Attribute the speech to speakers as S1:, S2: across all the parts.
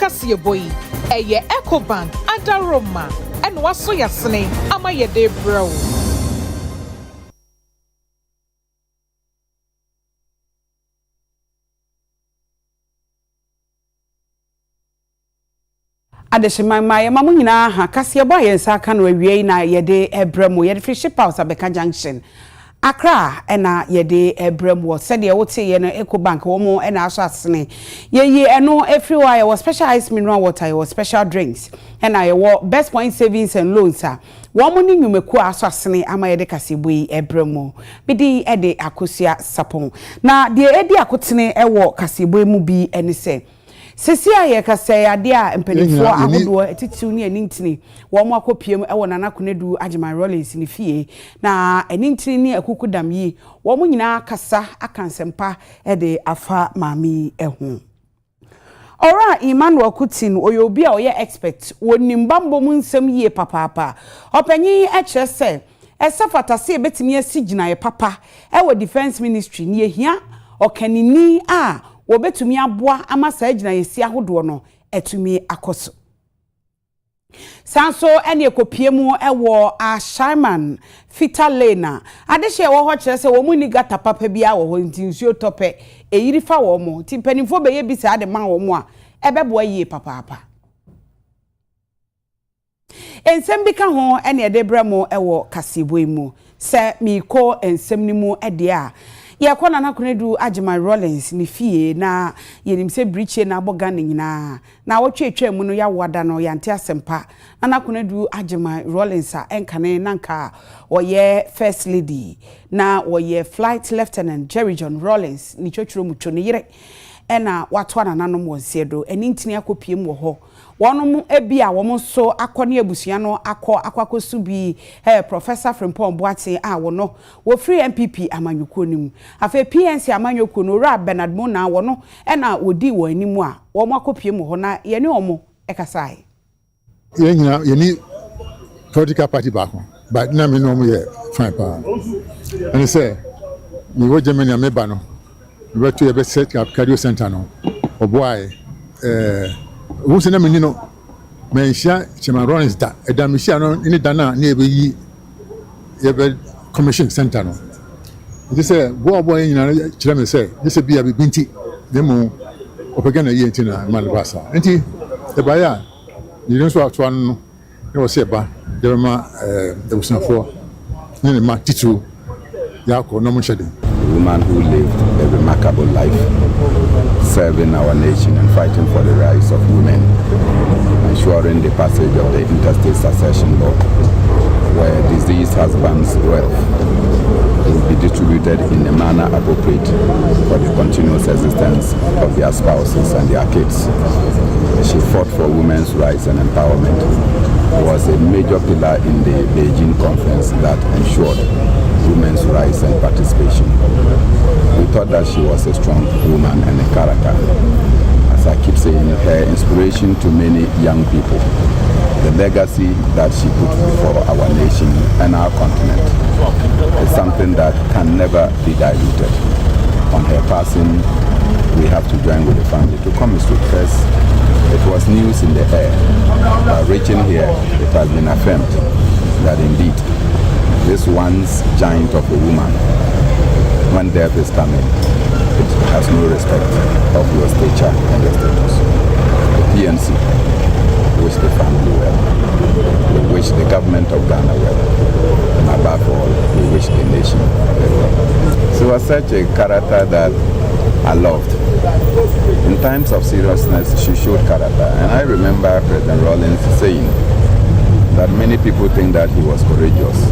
S1: kasiye boy eye Ecobank adaroma and waso yasne ama yede bro.
S2: Ashaiman my mama nyina ha kase boy yensa ka no awie na yede ebrem yede fi ship house Abeka junction Accra ena yede ebrem wo said ye wote ye no Ecobank wo mo ena aso asene ye eno everywhere was special ice mineral water was special drinks ena ye wo best point savings and loans wo mo ni nwumeku aso asene ama yede kase boy ebrem bidi ede akosia sapon na de edi akotene ewo kase boy mu bi ene se Sesia ye kase ade a mpanifo ahodo etitiu ne anintini wo mo akopiem e wo nana konedu Ashaiman Rawlings ni fie na anintini ne akukudam yi wo mo nyina kasa akansempa e de afa mami ehu Ora Emmanuel Kutin oyobi a oye expert wonimbambo mu nsem yie papapa opanyi e kire se esafata se betimi asigina ye papa e wo defense ministry ne ehia okanini a wobetumi aboa amasa agina yesi ahodo no etumi akoso sanso ene ekopiemu ewo Ashaiman fitalena adehye wo ho kire se wo mu ni gata papa bia wo ho ntinsuo tope eyiri fa wo mo timpanifo beye bi se ade ma wo mo a ebeboa yie papa ensem bi ka ho ene edebramo ewo kaseboi mu se mi ko ensem ni mu ede a ye kona na konedu Ashaiman Rawlings ni fie na yenim se briche na aboga nyina na wotwetwa mu no ya wada no yante asempa na konedu Ashaiman Rawlings a enkane nanka oye first lady na oye flight lieutenant Jerry John Rawlings ni twetwero mutwo ne yire ena watwa na nanom wonsiedo eni ntini akopiem wo ho wonom ebia wo so akone abusua no akwakosu bi professor Frimpong Boate a wono wo free MPP amanyuko nimu afa PNC amanyuko no ra Bernard Mona wono ena wodi wo animu a wo akopiem ho na ye ne omo ekasai
S3: ye nyina ye ni political party back but na me no mo ye fine pa and say ni wo Germany ameba no we to ye set up cardio center no oboy who say na me no menhia Ashaiman Rawlings da edamhia no ni dana na ebe yi ebe commission center no it say boy nyina kire me say this be binti demo opagana yi ntina malbasa nti e ba ya ni nso atwa no e wo se ba de ma the businessfo ni ma titu ya ko no mo chede.
S4: A woman who lived a remarkable life, serving our nation and fighting for the rights of women, ensuring the passage of the interstate succession law, where deceased husbands' wealth will be distributed in a manner appropriate for the continuous existence of their spouses and their kids. She fought for women's rights and empowerment, was a major pillar in the Beijing conference that ensured women's rights and participation. We thought that she was a strong woman and a character. As I keep saying, her inspiration to many young people, the legacy that she put before our nation and our continent is something that can never be diluted. On her passing, we have to join with the family to commiserate. First, it was news in the air, but reaching here, it has been affirmed that indeed, this once giant of a woman, when death is coming, it has no respect of your stature and your status. The PNC wish the family well. We wish the government of Ghana well. And above all, we wish the nation well. She was such a character that I loved. In times of seriousness, she showed character. And I remember President Rawlings saying that many people think that he was courageous,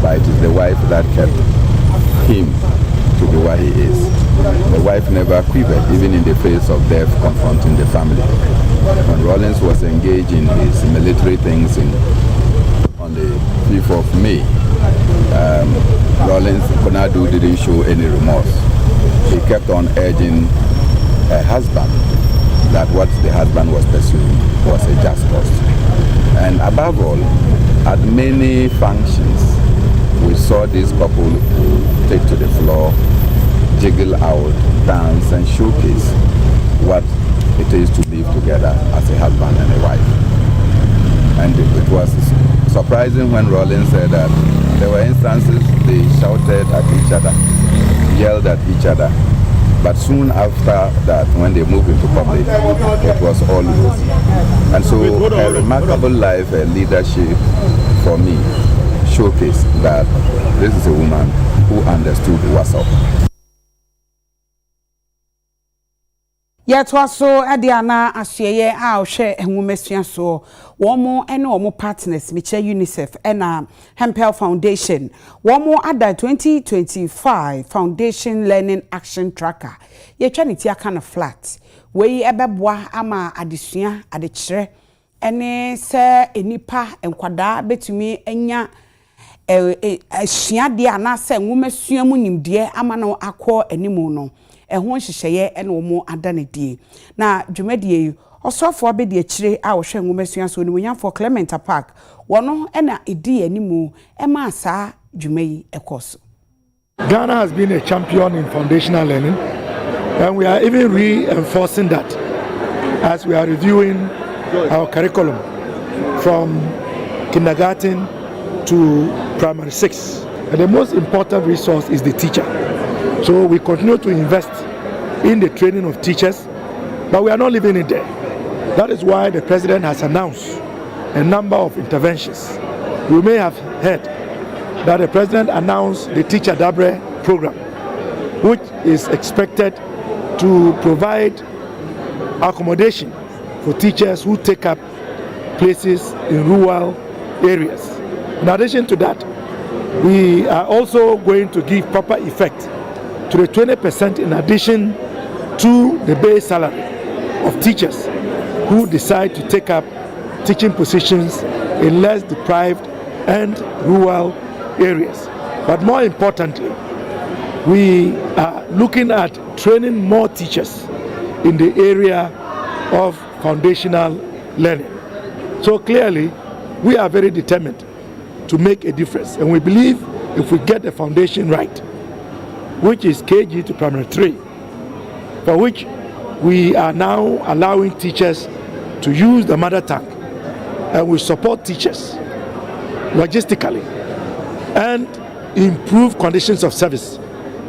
S4: but it is the wife that kept him to be what he is. The wife never quivered, even in the face of death confronting the family. When Rawlings was engaged in his military things on the 5th of May, Rawlings didn't show any remorse. He kept on urging her husband that what the husband was pursuing was a just cause. And above all, at many functions, we saw this couple take to the floor, jiggle out, dance, and showcase what it is to live together as a husband and a wife. And it was surprising when Rawlings said that there were instances they shouted at each other, yelled at each other, but soon after that, when they moved into public, it was all rosy. And so a remarkable life, a leadership for me, showcased that this is a woman who understood what's up.
S2: Yet was so Adiana Ashaiman our share and women's so one more and no more partners, Michelle UNICEF and Hempel Foundation. One more at the 2025 Foundation Learning Action Tracker. Ye trying to kind of flat. We ebeboa ama adesua adechire ene se enipa enkwada betumi enya ahia de anase nwomesua mu nimde ama no akọ animu no ehon hyehyeye ene wo adanedie na dwumadie osofo abedi akire a wo hwe nwomesua so ni for Clement Park wono ena edi animu ema asa dwumayi ekoso.
S5: Ghana has been a champion in foundational learning, and we are even reinforcing that as we are reviewing our curriculum from kindergarten to primary 6. And the most important resource is the teacher. So we continue to invest in the training of teachers, but we are not leaving it there. That is why the president has announced a number of interventions. You may have heard that the president announced the Teacher Dabre program, which is expected to provide accommodation for teachers who take up places in rural areas. In addition to that, we are also going to give proper effect to the 20% in addition to the base salary of teachers who decide to take up teaching positions in less deprived and rural areas. But more importantly, we are looking at training more teachers in the area of foundational learning. So clearly, we are very determined to make a difference, and we believe if we get the foundation right, which is KG to primary 3, for which we are now allowing teachers to use the mother tongue, and we support teachers logistically and improve conditions of service,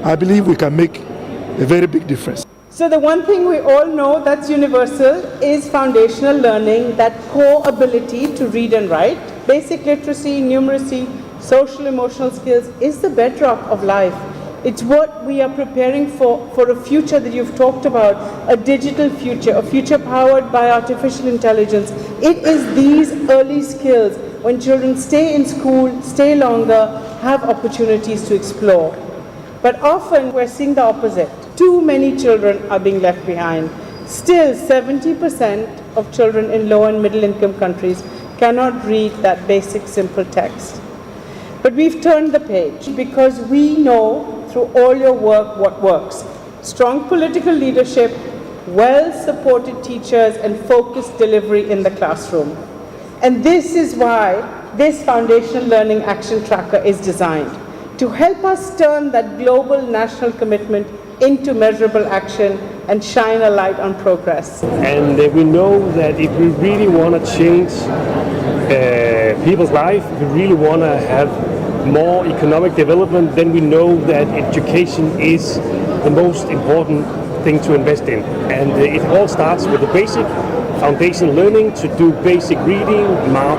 S5: I believe we can make a very big difference.
S6: So the one thing we all know that's universal is foundational learning, that core ability to read and write. Basic literacy, numeracy, social emotional skills is the bedrock of life. It's what we are preparing for a future that you've talked about, a digital future, a future powered by artificial intelligence. It is these early skills, when children stay in school, stay longer, have opportunities to explore. But often we're seeing the opposite. Too many children are being left behind. Still, 70% of children in low and middle income countries cannot read that basic simple text. But we've turned the page because we know through all your work what works. Strong political leadership, well-supported teachers, and focused delivery in the classroom. And this is why this Foundational Learning Action Tracker is designed to help us turn that global national commitment into measurable action and shine a light on progress.
S7: And we know that if we really want to change people's life, if we really want to have more economic development, then we know that education is the most important thing to invest in. And it all starts with the basic foundation learning to do basic reading, math,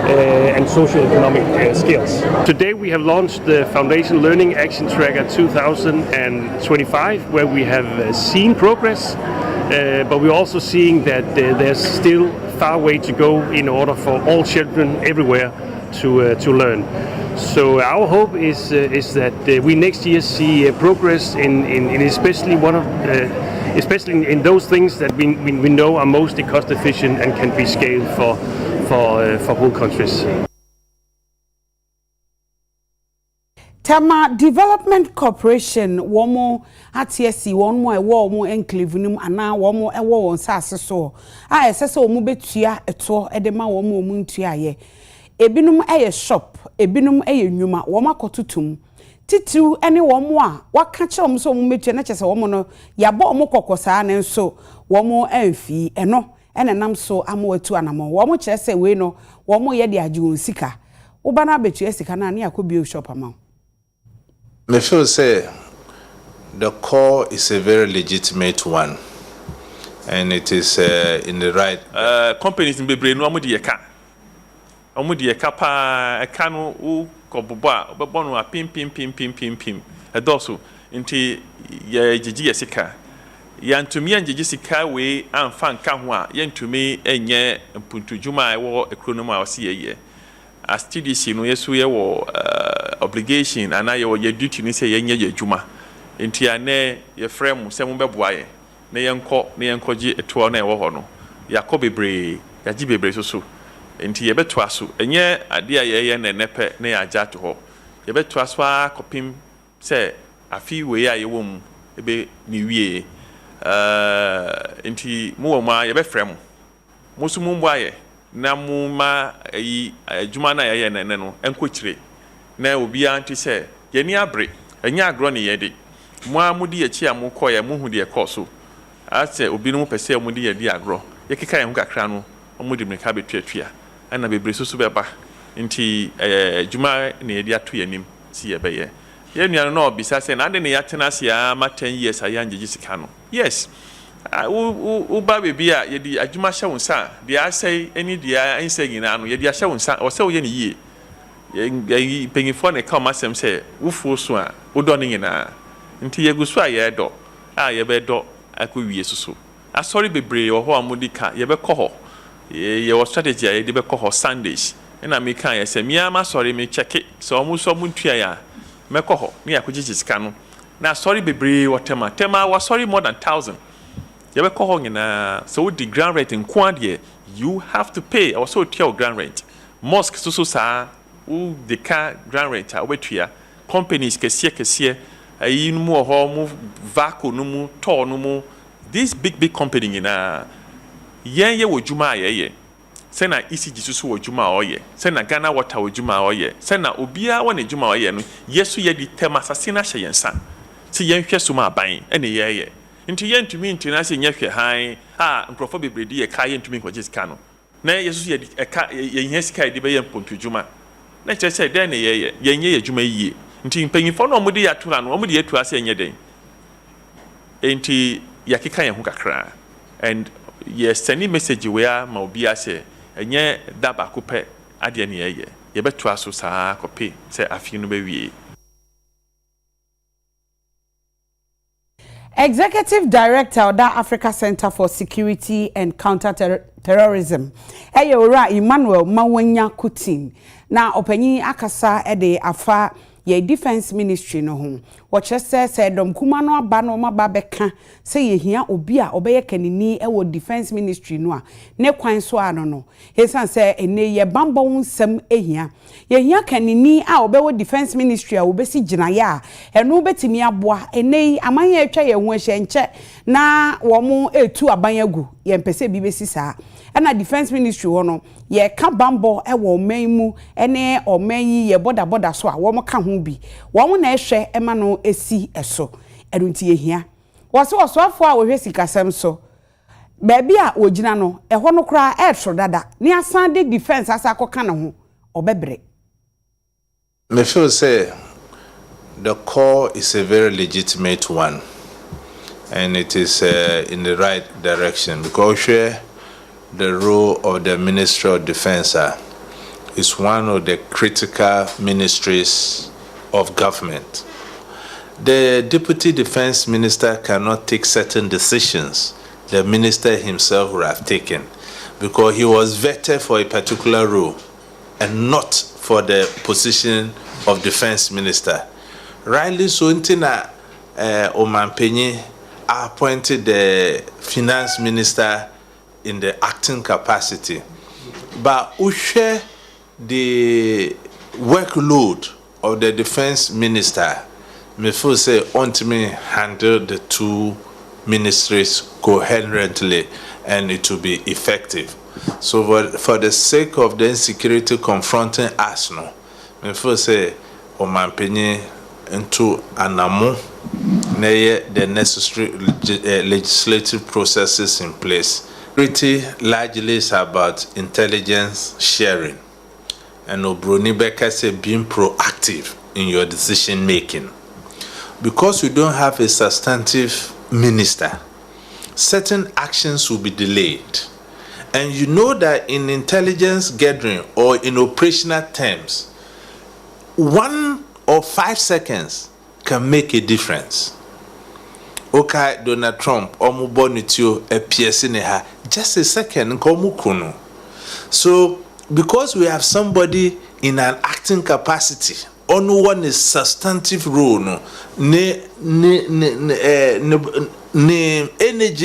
S7: and social economic skills. Today we have launched the Foundation Learning Action Tracker 2025, where we have seen progress, but we're also seeing that there's still far way to go in order for all children everywhere to learn. So our hope is that we next year see progress in especially especially in those things that we know are mostly cost efficient and can be scaled for whole countries.
S2: Tama Development Corporation womo ATSC womo ewo mo enclave num ana womo ewo won sase so a esese omo betua eto edema womo omo ntua ye ebinum eye shop ebinum eye nwuma womo akotutum titiu ene womo a waka che omo so omo betua na chese womo no yabo omo kokosa na nso womo amfi eno ene nam so amwatu anamo womo kire se we no womo ye de ajiwon sika wo ba na betu sika na ne akobio shop ama
S8: me feel say the call is a very legitimate one and it is in the right
S9: companies in bebre no amudi yeka pa eka no u kobobo a obebo no pim edoso nti ye gigi yesika yantumi angigi sika we amfa nka ho a yantumi enye mpuntujuma wo ekronom a wose ye as TDC no yesu ye wo obligation ana ye wo ye duty ni say yenye ye adwuma nti ane ye frame se mo beboa ye na yenko gi eto na ye wo ho no yakobebre yaji bebre so nti ye beto aso enye ade a ye na nepe na ya agya to ho ye beto aso akopim se afi we a ye wo mu ebe ni wie nti mo ma ye be frame mo so mo mboa ye na mu ma yi adwuma na ye ne no enkokyire na obi anti se ye ni abre enya agro ne ye de mo amudi ye chi amukọ ye mo hu de ekoso ase obi no pese amudi ye de agro ye keka ye hu kakra no amudi meka betuatua ana bebre susu beba nti adwuma ne ye de ato ye nim si ye be ye nua no obisa se na ade ne yatena se ya ma 10 years ayangye sika no yes u ba bebi a ye di adwuma hye wonsa de asai eni dia ansa nyina no ye di ahye wonsa o se wo ye ne yie ye pengifo ne ka masem se wufuo so a wodo ne nyina nti ye gusu a ye do a ye be do akowie susu asori bebre wo ho amudika ye be koho ye wo strategy ye de be koho Sundays na me kan ye se mi ama sorry me check it so mu ntua ya me koho me akogye sika no na sorry bebre wo tema wa sorry more than 1,000 you be call so the ground rent in Quadie, you have to pay also tell ground rent. Mosque so sa u the car ground rent awetria companies kese ayi mu ho mu vaco no mu to no mu this big company yen ye wodwuma ye se na ECG so wodwuma oye se na Ghana Water wodwuma oye se na obia wona dwuma oye no yeso ye di tema sasina hye yensa se yen hwe so ma ban ene ye nti yentumi ntina se nyehwe han a nkrofo bebredi ye ka yentumi nkwaje sika no na yesu ye eka ye hia sika de be ye mpontudwuma na kire se den ne ye yenye ye dwuma yie nti mpanyifo no omudi ya tura no omudi ye tua se enye den enti yakeka ye ho kakra and yes send message we a ma obi a se enye daba kopɛ ade ne ye betua so saa kopi se afi no be wie.
S2: Executive Director of the Africa Center for Security and Counter-Terrorism, Ora Emmanuel Mawanya Kutin. Na openyi akasa ede afa ye Defense Ministry no ho. Watche se dom kuma no aba no ma ba beka se ye hia obi a obeye kanini e wo Defense Ministry no a ne kwan so ano no. Hesan se ene ye bamba wunsem ehia. Ye hia kanini a obewo Defense Ministry a obesi ginaya eno betimi aboa ene amanye atwa ye ho ehye nche na wo mo etu abanyagu ye mpese bi besi saa. Na Defense Ministry wono ye ka bambo e wo manmu ene omanyi ye boda so a wo mo ka ho bi wo mo na ehwe e ma no esi eso erunti ye hia wo so afo a wo hwe sikasem so baabi a wogina no e ho no kra e tro dada ni asan de defense asa akoka na ho obebre
S8: me feel say the call is a very legitimate one and it is in the right direction because the role of the Ministry of Defense is one of the critical ministries of government. The Deputy Defense Minister cannot take certain decisions the minister himself would have taken because he was vetted for a particular role and not for the position of Defense Minister. Rightly so, Ntina Omanpenyi appointed the Finance Minister in the acting capacity, but we share the workload of the Defense Minister. Me feel say ultimately handle the two ministries coherently and it will be effective. So for the sake of the insecurity confronting us, no, me feel say Omanpenyi into Anamu the necessary legislative processes in place. Security largely is about intelligence sharing, and Obroni Becker said being proactive in your decision making. Because we don't have a substantive minister, certain actions will be delayed. And you know that in intelligence gathering or in operational terms, 1 or 5 seconds can make a difference. Okay, Donald Trump, Omubonitio, a just a second, Komukuno. So, because we have somebody in an acting capacity, only one is substantive role, no, energy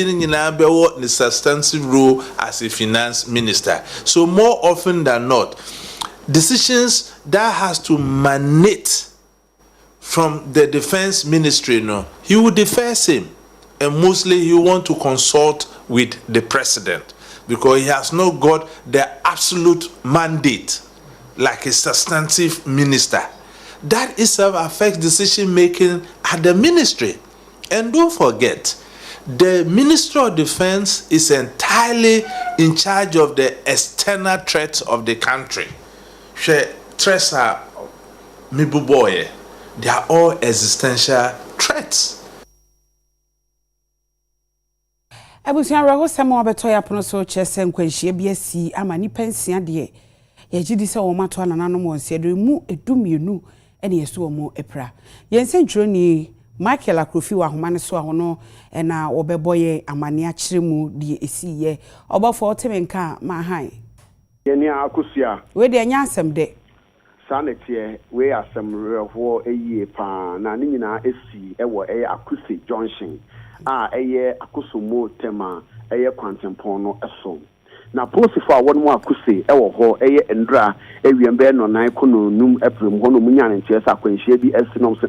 S8: in the substantive role as a finance minister. So, more often than not, decisions that has to emanate from the defense ministry, no, he will defer him, and mostly he want to consult with the president because he has not got the absolute mandate like a substantive minister. That itself affects decision making at the ministry. And don't forget, the Ministry of Defense is entirely in charge of the external threats of the country. Threats are mibuboye. They are all existential threats.
S2: Abusian raho samo abetoya pono so chese nkwanhie biasi ama ni pensia de ye gidi se wo mato ananano mo nse do mu edumienu ene yeso wo mo epra yense ntwoni Michael Akrofi wa homa ne so ahono na obeboye amane akire mu de esiye obafo otemenka ma han
S10: yeni akusia
S2: we de anya asem de
S10: sanetie we asem reho eyie pa na ni nyina esi ewo akusi junction eye akusumo tema eye kwantempon no eso na posifo a won mu akusi ewo ho eye endra ewiembe no nan kono num eprem ho no munyane ntiesa akwanhia bi esinom se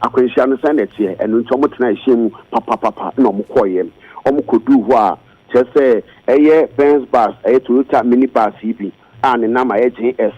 S10: akwanhia no sanetie enu ntomo tena ehiem papa na omukoye omukodu ho a chese eye Benz bus eye Toyota mini bus ibi ne nama GS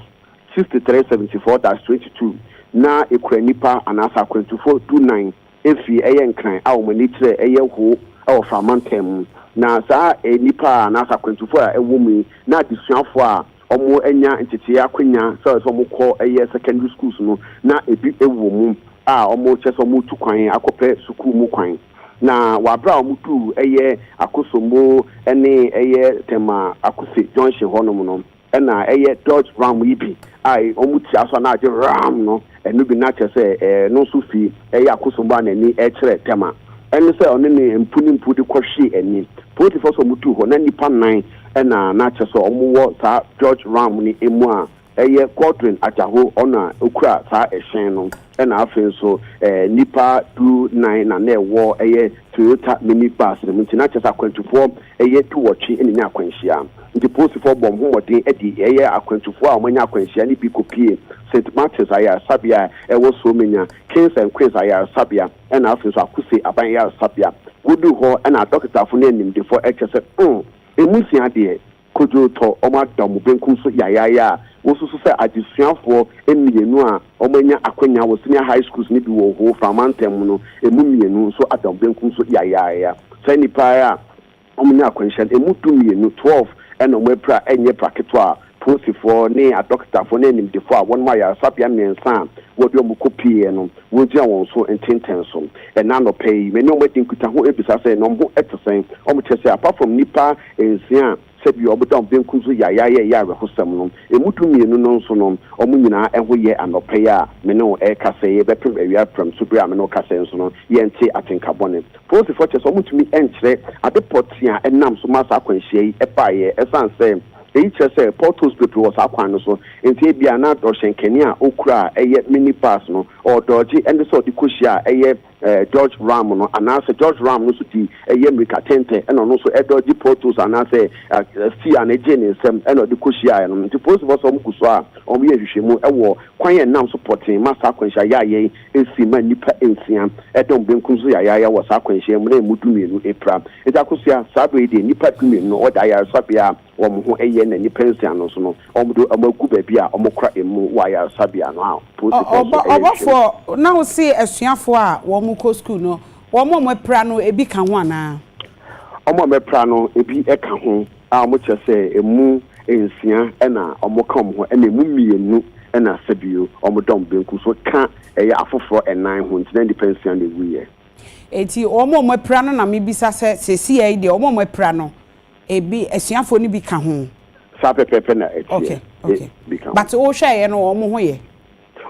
S10: 6374-22 na ekwanipa anasa akwantufo 29 efi eye nkran a omani kire eye ho e ofamantem na saa enipa anasa akwantufo a ewomu na disuafo a omo enya ntete akwanya so omo eye secondary schools no na ebi ewomu a omo chese omo tukwan akope sukuu mu kwan na wabra omutu eye akosombo ene eye tema akusi junction honom no na eye Dodge Ram ibi ai omuti aso na age Ram no enu bi na chese no so fi eye akosombo anani e kire tema enu se oni ne mpu de kwhwe eni poti fo so mutu ho na nipa 9 na chese omuwo sa Dodge Ram ni emu a eye quadrant ajaho ona okura sa ehyen no na afen so nipa 29 na ewo eye Toyota mini bus no ntina chesa kwantufo eye tuwochi enya akwanhia nti posifo bom homodin edi eye akwantufo a omanya akwanhia ni bi kopie St. Martin's aya sabia ewo so menya Kings and Queens aya sabia na afen so akuse aban ya sabia wodu ho na doctor fo na nim defo echese emusia de kojo to omadam benkum so yayaya wosusu se adisuafo emienu a omanya akwanya wo senior high schools ni bi wo ho framantem no emumienu so adam benkum so yayaya sani pa ya omanya akwanhia emutumienu 12 ena omapra enye praketo a posifo ne a doctor fo ne nim defo a won ma ya sapia mensa wodi omukopie no wogia won so ententen so ena no pay me no wetin kuta ho ebisa se no ho etesen omchese apart from nipa ensia sebi obodam benkum so yayaya hosam no emutumienu no so no omunyina ehoye anope a me no e kase ye bepem awia pram so bra me no kase so no ye nti atenkabone posifo chese omutumi enkyere adepotia enam so masa akwanhia yi epaye esanse chese portos people was akwan so enti bia na doshenkeni a okura eye mini pass no or doji and so the kushia eye George Ram no anase George Ram no so ti eye America tente and no so doji portos anase see an agent sem and the kushia no nti post was om kuso a om ye hwehwemu ewo kwan nam supporting masa kwansha ya ye esi ma nipa ensiam edom benkum so ya was akwansha mu na emudumienu epra eta kusia sabe de nipa dumienu no oda ya sabia wom ho eye na nipa ensiam no so no omdo amagu ba bia omokra emu wa ya sabia no a post
S2: obafo na wo see asuafo a wo omo school no omo pra no ebi ka ho ana
S10: omo me pra no ebi eka ho a mo che se emu ensia na omo ka ho na emu mienu na sabio omo dom benku so ka eya afoforo enan ho ntina independence and we
S2: eti omo pra no na me bisa se sesi e de omo pra no ebi asuafo ni bi ka ho
S10: sa pepepe na eti
S2: okay but o hwe no omo ho ye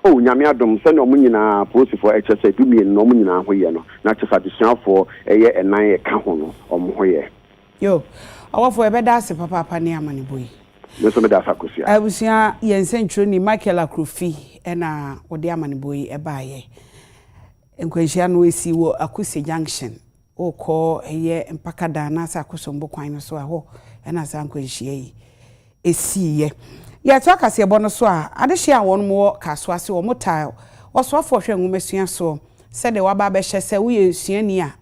S10: oh nyame adom se no omo nyina posifo eche se dumie no omo nyina ho ye no na che sa asuafo eye enan ye ka ho no omo ho ye
S2: yo awofo ebeda ase papa ne amane boyi
S10: meso me da sakosia
S2: abusia yensentro ni Michael Akrofi na ode amane boyi ebaaye enkwanhia no esi wo Akuse Junction okọ eye mpakada na sa akosombo kwan no so aho na sa nkwanhia yi esiye ya to akase ebo no so a adehia won mo kaso ase wo motile osofo hwe nwumesua so se de waba be hye se wo ye suani a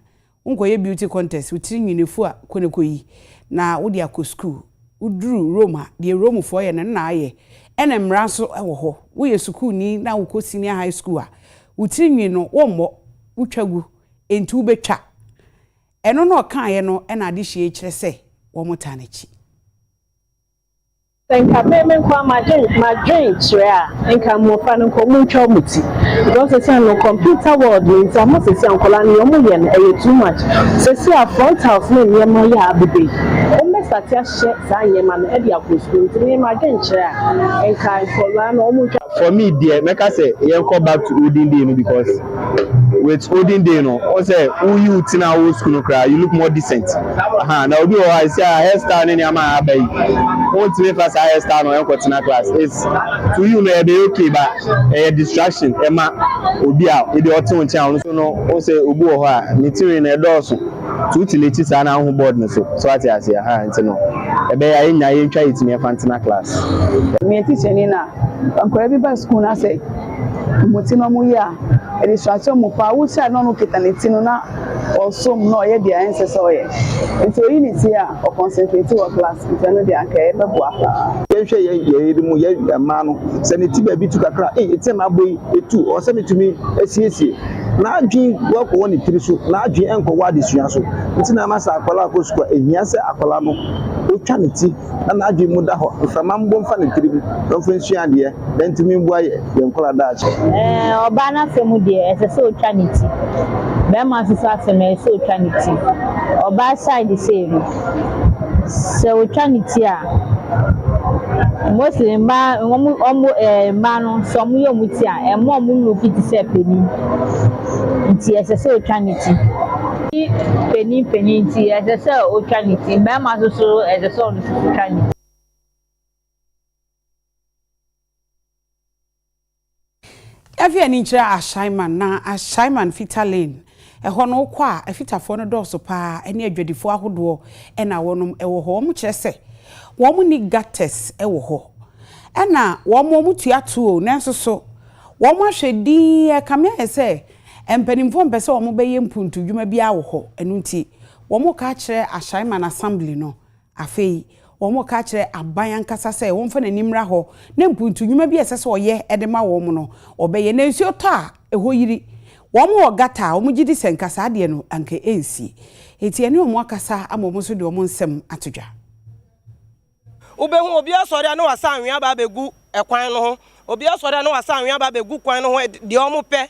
S2: unkoye beauty contest utiri nyinefu a konekoyi na wo dia ko school udru Roma de Rome fo ye na aye ene mra so wo ho wo ye school ni na wo ko senior high school a utiri nyi no wo mmo utwagu enti ubetwa eno no kan ye no na adehia kire se wo motanachi
S6: Nka meme kwa majin trea nka mofa nko muncho muti because say no computer world means am say say ankola ni omo ye no too much say a front house na ye mo ya abebe o me satia she za ye ma no e dia ko school ni majin trea nka ankola no omo
S11: for me there make I say ye go back to olden day no because with olden day no o say who you tina old school no cry you look more decent na obi o I say hairstyle ni am abai won't me fast hairstyle no en tina class is to you no be okay but a distraction ema obi a e dey otin nchen so no o say obi o ho a ni tiri na edoso to tileti sa na ho board no so ati ase nti no e be ya nya ye ntwa itimi fantina class
S6: me teacher ni na ankora bi ba school na say motino mu ya illustration mu pa wo say no kitaneti no na also no ye dia ense so ye nti unity a o concentrate wo class nti no dia ka e be bo afa
S11: ye hwe ye mu ye ma no se ne ti ba bi tu kakra etem aboyi etu o se metumi esiesie na adwin wo ko woni tiri so na adwin enko wa desua so nti na masa akwala ko sukwa ehia se akwala no o twa ne ti na adwin mu da ho mfama mbo mfa ne tiri bi no mfa nsua de ye ntimi mbo aye ye nkola da ache
S12: oba na femu de ese so twa ne ti be ma so aseme so twa ne ti oba side save se o twa ne ti a mostly ma ma no so mu yo muti a emo mu no fit se peni nti ese se o twa ne ti peni nti ese se o twa ne ti be ma so ese se o twa ne ti
S2: Every ni kira Ashaiman na Ashaiman Fitalane eho no kwa afitafo no do so pa ene adwadifo ahodo na wonom ewo ho mo kyerese wo mo ni gates ewo ho na wo mo tuato nanso so wo mo ahwedi kame ese empanimfo mpese wo mo beye mpuntu dwuma bia wo ho enu nti wo mo ka kire Ashaiman assembly no afei wo mo ka kire aban ankasa se wo mfa nanimra ho na mpuntu dwuma bia ese se oye edema wo mo no obeye na nsuo to a eho yiri wo mo gata wo mo gidi senkasa ade no anka ensi eti ene wo mo akasa amomo so de wo mo nsem atodwa
S13: ubehu obi asori na wasa anwea ba begu ekwan no ho obi asori na wasa anwea ba begu kwan no ho de omo pe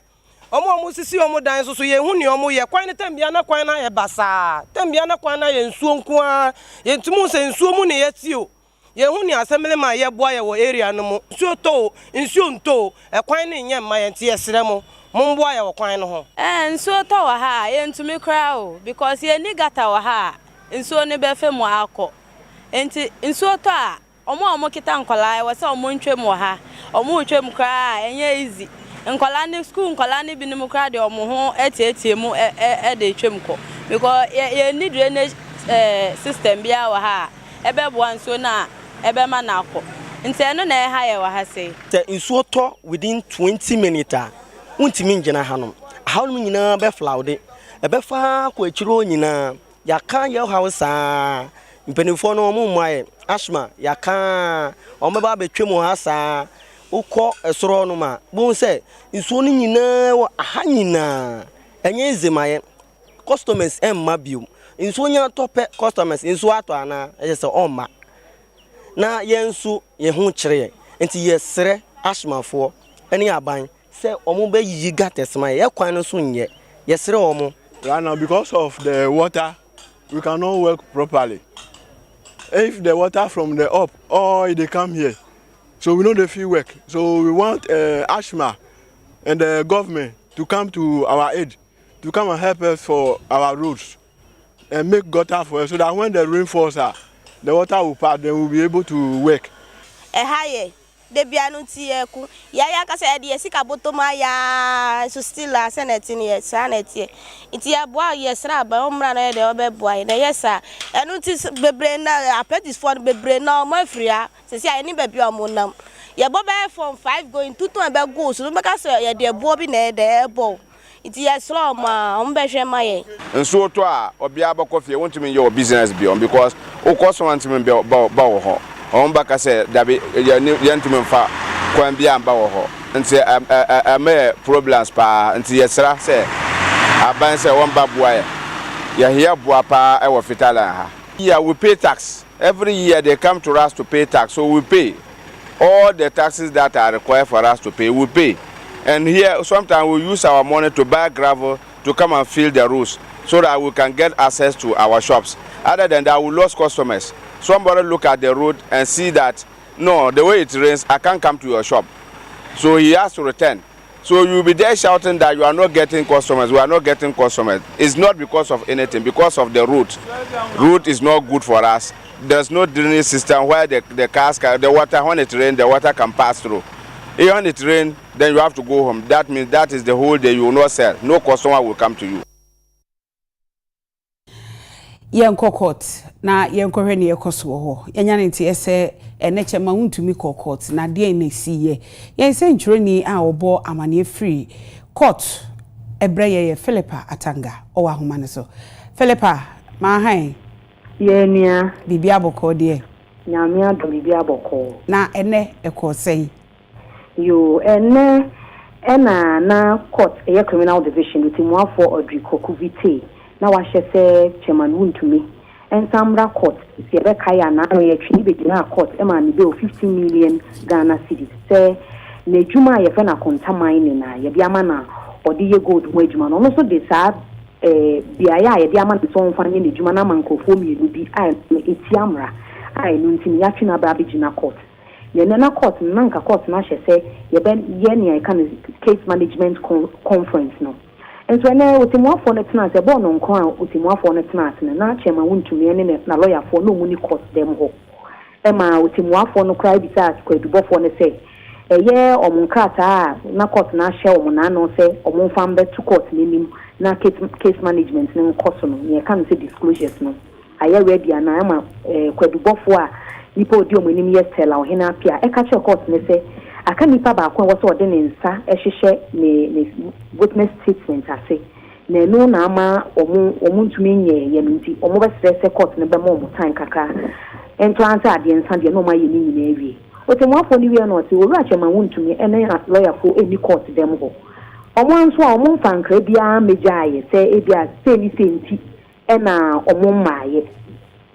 S13: omo sisi omo dan so ye hu ne omo ye kwan ne tambia na kwan na ye basa tambia na kwan na ye nsuo nko a ye ntumu se nsuo mu ne ye tio ye hu ne assemble ma ye boa ye wo area no mu nsuo nto ekwan ne nye ma ye nti ye sere mu mumboa ye wo kwan no ho
S12: nsuo to wa ha ye ntumi kra o because ye ni gata wa ha nsuo ne be fe mu akọ enti nsuo to a omo kita nkola we se omo ntwem wa ha omo ntwem kra enye easy nkola ni school nkola ni binim kra de omo ho etietie mu de twem ko because ye need drainage system bia wa ha ebe bo nsuo na ebe ma na akọ enti eno na ha ye wa ha sei
S13: nsuo to within 20 minutes untimi ngina hanom hanom nyina be flaude ebe fa ko akiro nyina yaka ye hausa mpenifo no mu mwae ashma yaka omeba betwemu ha saa ukọ esoro no ma bon se nsuo no nyina wo aha nyina
S14: enye zimaye customers emma biom nso nya tope customers nso ato ana se omma na yensu ye ho kire enti yesre ashmafo ene aban se omo be yi gatesma ye kwan no so nye yesre omo.
S15: Right now, because of the water, we cannot work properly. If the water from the up, or they come here, so we know the field work. So we want Ashma and the government to come to our aid, to come and help us for our roads and make gutter for us, so that when the rain falls, the water will pass, then we'll be able to work.
S12: De bianu tieku ya ka se de sika botoma ya so still a senate ni ya sanete iti ya boa yesra ba omra na de obeboa na yesa enu ti bebre na appetis for bebre na o mafria se se ani bebi omonam ya bo be from 5 going to 2 be go so be ka se ya de bo bi na de bo iti ya slow ma o be hwe ma ye
S4: nso to a obia abakofie want me your business beyond because o cost want me ba wo ho on baka say dabi yantum mfa kwan bia amba wo ho nti am problems pa nti yesra say aban say won ba boa ya here boa pa e wo fitala ha. Yeah, we pay tax every year. They come to us to pay tax, so we pay all the taxes that are required for us to pay. We pay, and here sometimes we use our money to buy gravel to come and fill the roads so that we can get access to our shops. Other than that, we lost customers. Somebody look at the road and see that, no, the way it rains, I can't come to your shop. So he has to return. So you'll be there shouting that you are not getting customers, we are not getting customers. It's not because of anything, because of the route. Route is not good for us. There's no drainage system where the cars can, the water, when it rains, the water can pass through. If when it rains, then you have to go home. That means that is the whole day you will not sell. No customer will come to you.
S2: Yenko court na yenko hwe ne yekoso ho yenya ne ntie se eneche ma untumi court na de na siye yen se ntwereni a obo amane free court ebreye ye Philippa Atanga owa homa ne so Philippa ma han
S16: ye nia
S2: bibia boko de
S16: nyame ado bibia boko
S2: na ene ekosei
S16: yo ene na court eye criminal division utimuafo odriko kuvite na wahye se chairman wuntumi ensamra court se be kaya na no ye twi be gina court e ma ni be 15 million Ghana cedis se na djuma ye fe na kontaman ni na ye bia ma na odi ye gold mo djuma no so de sa bia ya ye bia ma so mfanye na djuma na mankofo mi bi ai etiamra ai no ntimi ya twi na ba be gina court ye na court na nka court na hye se ye be ye ne kan case management conference no. And so now with more for the tenants, a born on crown with more for the tenants, and now chairman went to me and a lawyer for no money cost them ho. Emma with more for no cry besides quite to both on say. A year or Munkata, na court na shell monano say, or mon farm bed to court name na case management no cost no. You can't say disclosures no. I ready and I am a quite to both for Nipo Dio Minim yes tell our Hena Pia. I catch a court and say. Aka nipa ba kwa waso ode ne nsa ehhehye ne witness statement ase na no na ama omu ntumi nye ye nti omu be stress court ne be mo time kaka entrance ade nsa de no ma ye ni nyina ewie otemu afọ ni wie no ti oru achema wuntumi ene lawyer for any court dem ho omu nso a omu fankra bia mejaye se ebia se ni senti ena omu maaye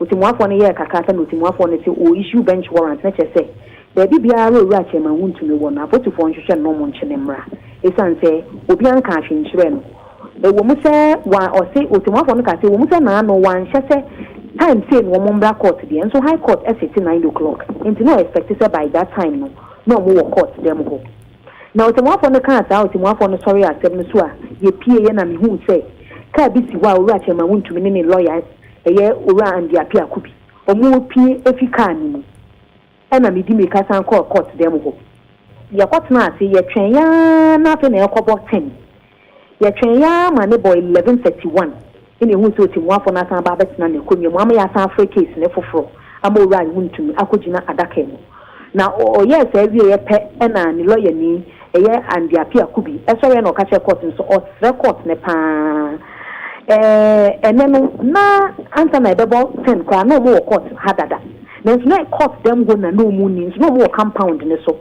S16: otemu afọ ne ye kaka ta no otemu afọ ne se o issue bench warrant na chese baby biara oru achema wuntumi wo na apotufo nhwehwe no mo nchene mra esan se obi anka ahwenhyere no ewo mu se wa ose otemafo no ka se wo mu se na no wan hyese time say no mo mbra court de enso high court at 9 o'clock into no expect say by that time no mo wo court dem ho na otemafo no ka ta otemafo no sorry asem no so a ye pie ye na me hu se ka bi si wa oru achema wuntumi ne lawyer eye oru andi apia kubi omu pie efika ni ena me di me ka san court dem ho ya court na ase ye twen ya na fe na ekobo 10 ye twen ya ma ne boy 1131 ene hu so ti mu afọ na san ba betina na konye mu ama ya san afro case ne foforo ama ora wuntumi akogina adaka mu na o yes every ye pe ena ni lawyer ni eye andi apia kubi esore na okache court so o record ne pa eneno na anta na bebo 10 kwa no mo court hadada there's no court them go na no money no more compound ne so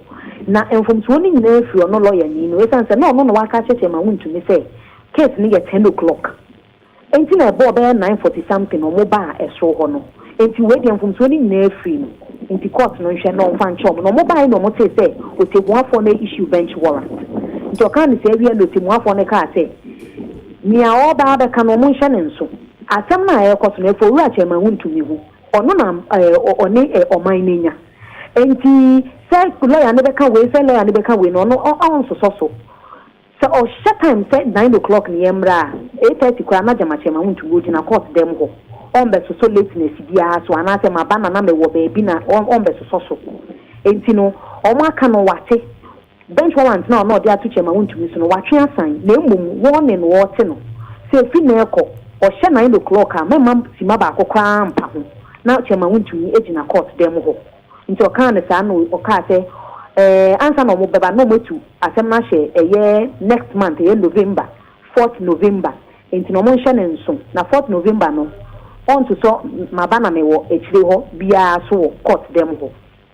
S16: na enfomso ni nyina afiri no lawyer ni no esan se no waka cheche ma wuntumi say case ni ye 10 o'clock enti na ebo be 9:40 something o mo ba eso ho no enti we dey mfum so ni na free no enti court no hwe no fan chom no mo ba no mo say say o te bo afọ na issue bench warrant nti o kan say we no te mo afọ na ka say ni a o ba be kan no mo hwe ne nso asem na aye court no efo ru Ashaiman wuntumi hu ono na oni oman nenya enti say lawyer ne be kan we say lawyer ne be kan we no on so so o shut time say 9 o'clock ni emra 8:30 kwa na jama Ashaiman wuntumi go na court dem ho on be so late na sidia so anase ma bana na me wo be na on be so enti no o ma aka no wate bench warrant na no dey atu Ashaiman wuntumi so no watwe asan na emum warning wo te no say fi na ekọ o she 9 o'clock a mema sima ba akokwa mpa ho na Ashaiman wuntumi ejina court dem ho nti o kan sa no o ka say answer no mo beba no metu asem na hye next month November 4th November enti no mo hye ne nso na 4th November no on to so mabana me wo echire ho bia so court dem ho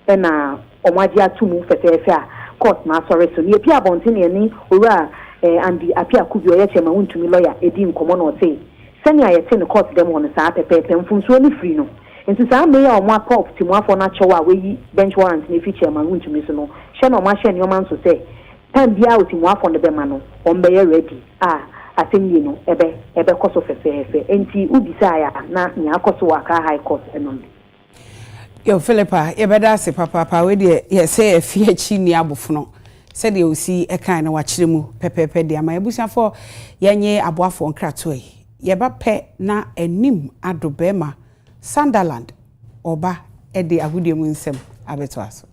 S16: na omwaji atumu fefefe a court na sorry so ni pia bontin ni owura and the apia kubi o ye Ashaiman wuntumi lawyer edi nkomo no say senior ye ten court dem ho no sa pepepe mfumso ni free no nti sa me ya omwa pop ti mo afọ na chewa we bench warrant ni fi Ashaiman wuntumi so no hye no ma hye ni o man so say time bia o ti mo afọ ne be ma no o mbe ye ready asemye no ebe koso fefefe enti ubisa ya na nya koso waka high court enom
S2: yo Philippa ye beda se papa we de ye say afie chi ni abofono se de osi e kan na wa kire mu pepepe de ama ebusiafo yenye aboafo nkrato ye ba pe na anim adobema Sunderland oba e de agudie mu nsem abeto aso